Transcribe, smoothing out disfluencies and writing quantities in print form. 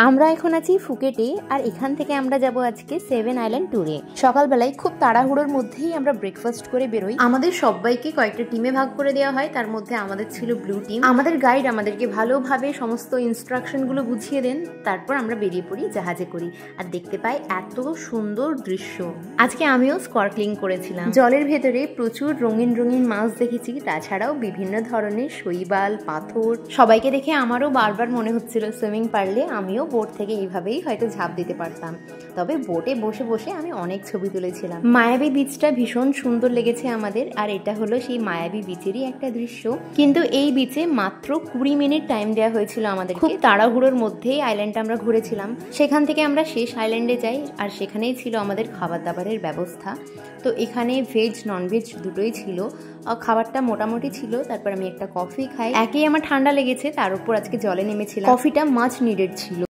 আমরা এখন আছি ফুকেটে আর এখান থেকে আমরা যাব আজকে 7 আইল্যান্ড ট্যুরে। সকালবেলায় খুব তাড়াহুড়োর মধ্যেই আমরা ব্রেকফাস্ট করে বেরোই। আমাদের সবাইকে কয়েকটা টিমে ভাগ করে দেওয়া হয়, তার মধ্যে আমাদের ছিল ব্লু টিম। আমাদের গাইড আমাদেরকে ভালোভাবে সমস্ত ইনস্ট্রাকশনগুলো বুঝিয়ে দেন, তারপর আমরা বেরিয়ে পড়ি জাহাজে করি আর দেখতে পাই এত সুন্দর দৃশ্য। আজকে আমিও স্কর্কলিং করেছিলাম, জলের ভেতরে প্রচুর রঙিন রঙিন মাছ দেখেছি, তাছাড়াও বিভিন্ন ধরনের শৈবাল, পাথর। সবাইকে দেখে আমারও বারবার মনে হচ্ছিল সুইমিং পারলে আমিও বোট থেকে এইভাবেই হয়তো ঝাঁপ দিতে পারতাম। তবে বোটে বসে বসে আমি অনেক ছবি তুলেছিলাম। মায়াবী বিচটা ভীষণ সুন্দর লেগেছে আমাদের, আর এটা হলো সেই মায়াবী বিচেরই একটা দৃশ্য। কিন্তু এই বিচে মাত্র 20 মিনিট টাইম দেওয়া হয়েছিল আমাদের। খুব তাড়াহুড়োর মধ্যেই আইল্যান্ডটা আমরা ঘুরেছিলাম। সেখান থেকে আমরা শেষ আইল্যান্ডে যাই, আর সেখানেই ছিল আমাদের খাবার দাবারের ব্যবস্থা। তো এখানে ভেজ ননভেজ দুটোই ছিল, খাবারটা মোটামুটি ছিল। তারপর আমি একটা কফি খাই, একেই আমার ঠান্ডা লেগেছে, তার উপর আজকে জলে নেমেছিলাম। কফিটা মাচ নিডেড ছিল।